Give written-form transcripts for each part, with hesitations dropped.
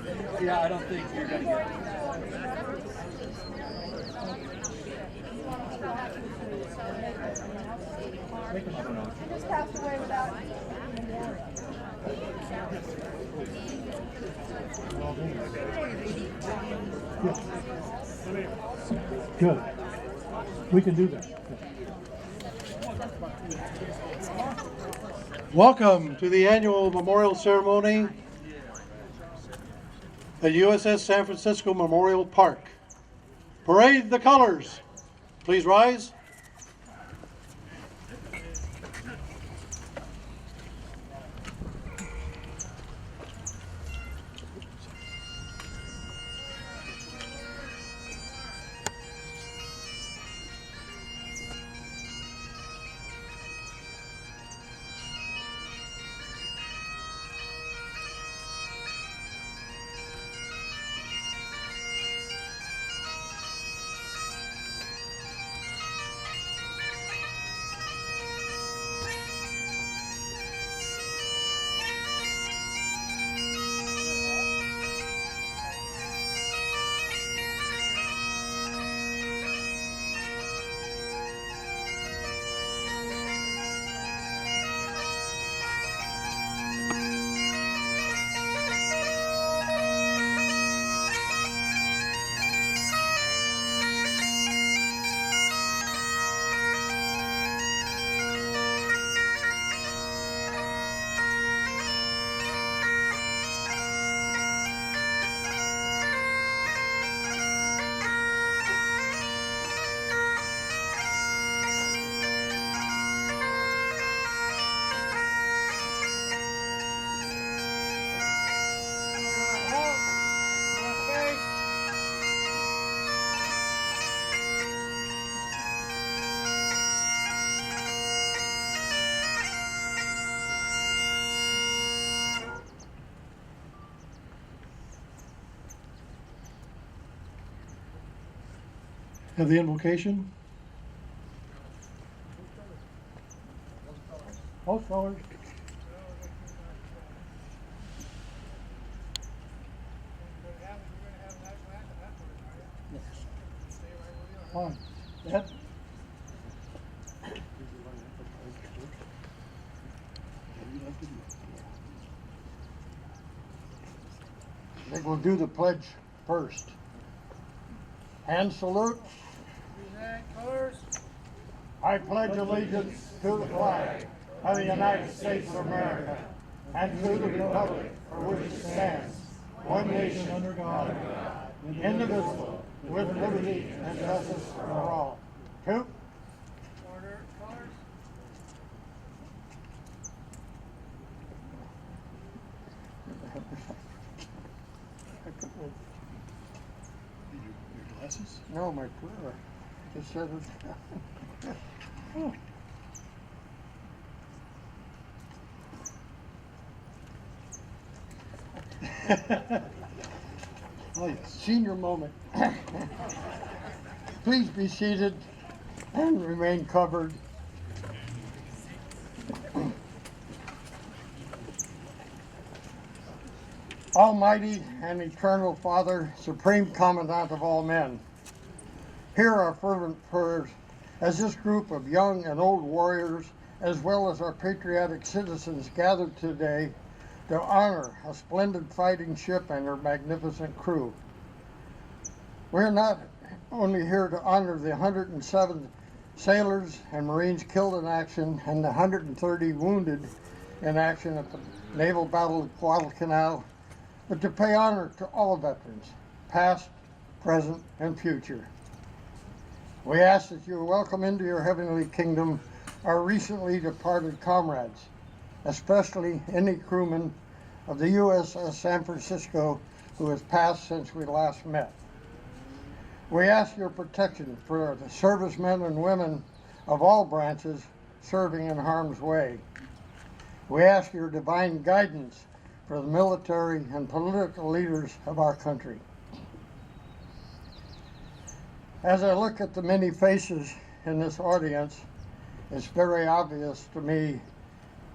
Yeah, I don't think you're going to get I don't know. He just passed away without. Good. We can do that. Welcome to the annual memorial ceremony at USS San Francisco Memorial Park. Parade the colors. Please rise. Have the invocation. Host colors. On. Yep. I think we'll do the pledge first. Hand salute. I pledge allegiance to the flag of the United States of America and to the republic for which it stands, one nation under God, indivisible, with liberty and justice for all. Two. Order, colors. Your glasses? No, my prayer. Just said it. Oh. Oh, yes. Senior moment. Please be seated and remain covered. Almighty and eternal Father, Supreme Commandant of all men, hear our fervent prayers as this group of young and old warriors, as well as our patriotic citizens, gathered today to honor a splendid fighting ship and her magnificent crew. We're not only here to honor the 107 sailors and Marines killed in action and the 130 wounded in action at the naval battle of Guadalcanal, but to pay honor to all veterans, past, present, and future. We ask that you welcome into your heavenly kingdom our recently departed comrades, especially any crewman of the USS San Francisco who has passed since we last met. We ask your protection for the servicemen and women of all branches serving in harm's way. We ask your divine guidance for the military and political leaders of our country. As I look at the many faces in this audience, it's very obvious to me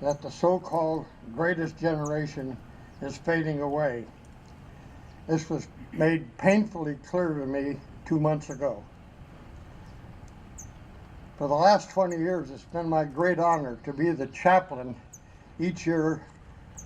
that the so-called greatest generation is fading away. This was made painfully clear to me 2 months ago. For the last 20 years, it's been my great honor to be the chaplain each year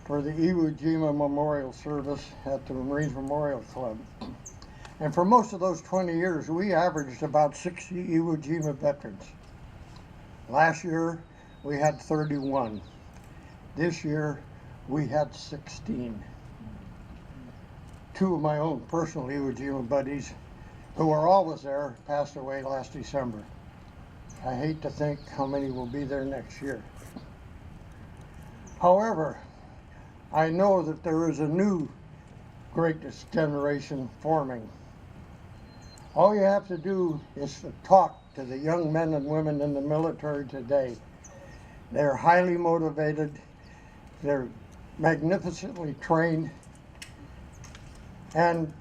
for the Iwo Jima Memorial Service at the Marines Memorial Club. And for most of those 20 years, we averaged about 60 Iwo Jima veterans. Last year, we had 31. This year, we had 16. Two of my own personal Iwo Jima buddies, who were always there, passed away last December. I hate to think how many will be there next year. However, I know that there is a new greatest generation forming. All you have to do is to talk to the young men and women in the military today. They're highly motivated, they're magnificently trained, and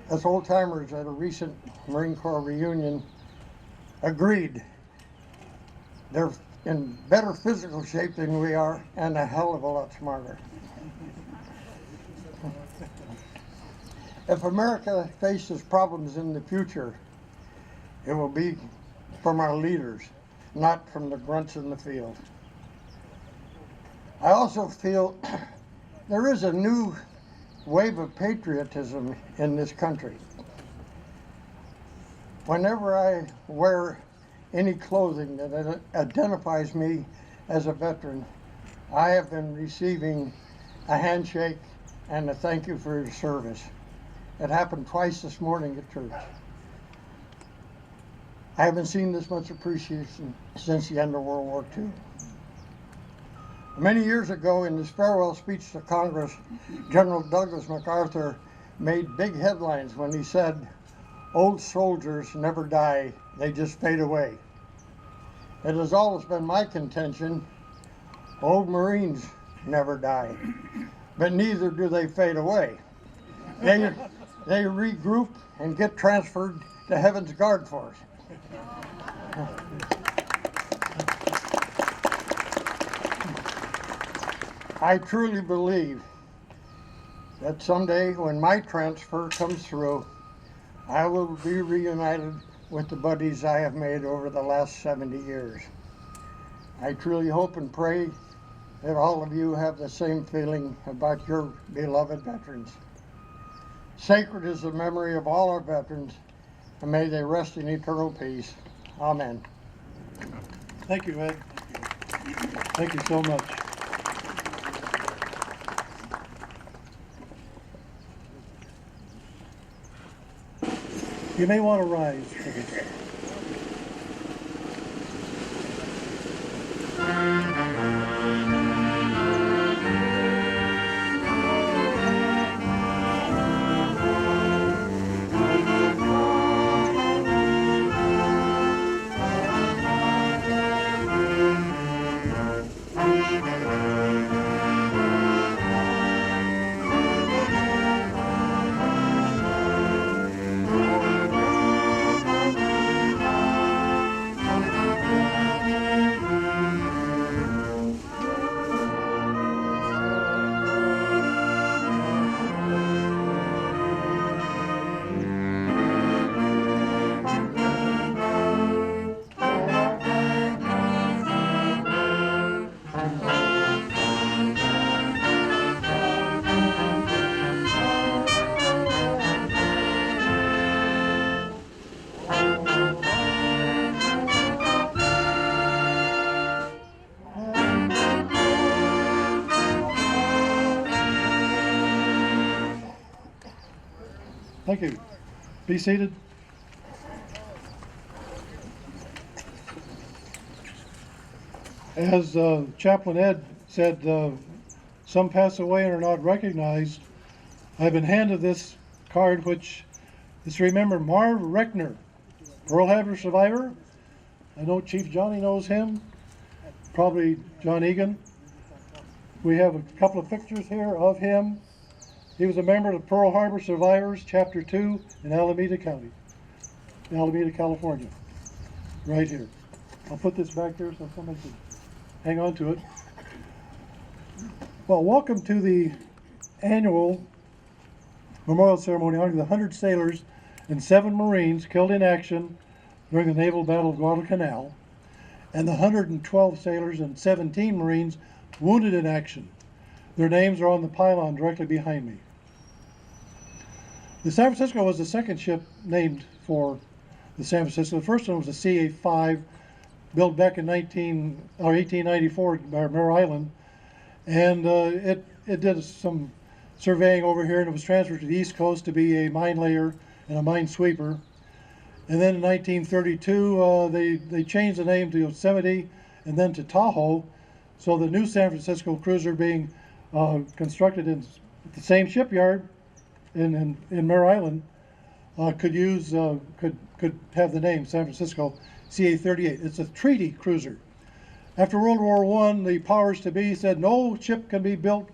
as old timers at a recent Marine Corps reunion agreed, they're in better physical shape than we are and a hell of a lot smarter. If America faces problems in the future, it will be from our leaders, not from the grunts in the field. I also feel there is a new wave of patriotism in this country. Whenever I wear any clothing that identifies me as a veteran, I have been receiving a handshake and a thank you for your service. It happened twice this morning at church. I haven't seen this much appreciation since the end of World War II. Many years ago, in his farewell speech to Congress, General Douglas MacArthur made big headlines when he said, "Old soldiers never die, they just fade away." It has always been my contention, old Marines never die, but neither do they fade away. They regroup and get transferred to Heaven's Guard Force. I truly believe that someday when my transfer comes through, I will be reunited with the buddies I have made over the last 70 years. I truly hope and pray that all of you have the same feeling about your beloved veterans. Sacred is the memory of all our veterans, and may they rest in eternal peace. Amen. Thank you, Ed. Thank you so much. You may want to rise for this. Thank you. Be seated. As Chaplain Ed said, some pass away and are not recognized. I've been handed this card, which is to remember Marv Reckner, Pearl Harbor survivor. I know Chief Johnny knows him, probably John Egan. We have a couple of pictures here of him. He was a member of the Pearl Harbor Survivors, Chapter 2 in Alameda County, Alameda, California, right here. I'll put this back there so somebody can hang on to it. Well, welcome to the annual memorial ceremony honoring the 100 sailors and 7 Marines killed in action during the naval battle of Guadalcanal, and the 112 sailors and 17 Marines wounded in action. Their names are on the pylon directly behind me. The San Francisco was the second ship named for the San Francisco. The first one was the CA-5, built back in 1894 by Mare Island, and it did some surveying over here, and it was transferred to the East Coast to be a mine layer and a mine sweeper. And then in 1932, they changed the name to Yosemite and then to Tahoe, so the new San Francisco cruiser being constructed in the same shipyard in Mare Island could have the name San Francisco CA-38. It's a treaty cruiser. After World War I, the powers to be said no ship can be built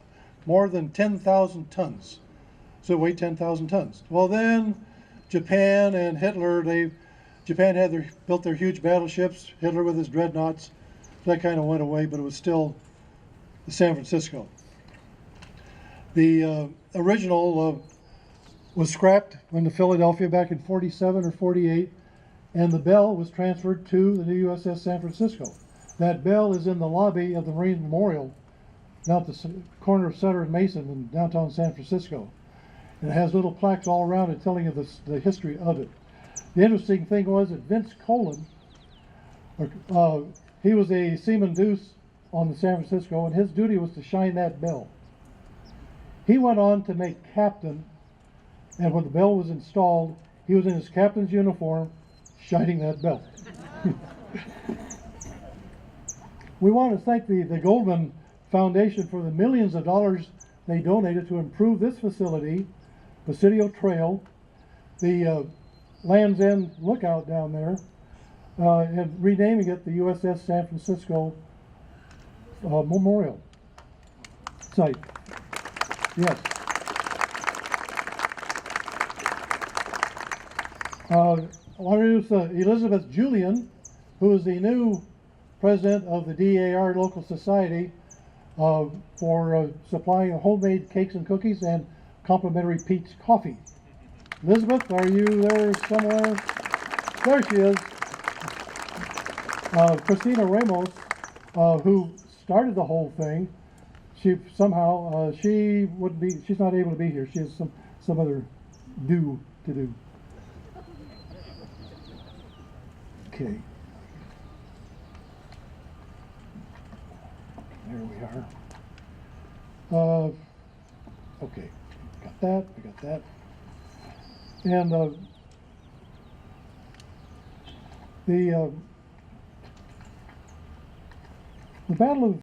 more than 10,000 tons. So it weighed 10,000 tons. Well, then Japan and Hitler, Japan had built their huge battleships, Hitler with his dreadnoughts. So that kind of went away, but it was still the San Francisco. The original was scrapped when to Philadelphia back in 47 or 48, and the bell was transferred to the new USS San Francisco. That bell is in the lobby of the Marine Memorial, down at the corner of Sutter and Mason in downtown San Francisco. And it has little plaques all around it telling you the history of it. The interesting thing was that Vince Colon, he was a Seaman Deuce on the San Francisco, and his duty was to shine that bell. He went on to make captain, and when the bell was installed, he was in his captain's uniform, shining that bell. We want to thank the Goldman Foundation for the millions of dollars they donated to improve this facility, Presidio Trail, the Land's End Lookout down there, and renaming it the USS San Francisco Memorial Site. Yes. I want to introduce Elizabeth Julian, who is the new president of the DAR Local Society for supplying homemade cakes and cookies and complimentary Pete's coffee. Elizabeth, are you there somewhere? There she is. Christina Ramos, who started the whole thing, she's not able to be here. She has some other to do. Okay. There we are. Okay, got that, we got that. And the Battle of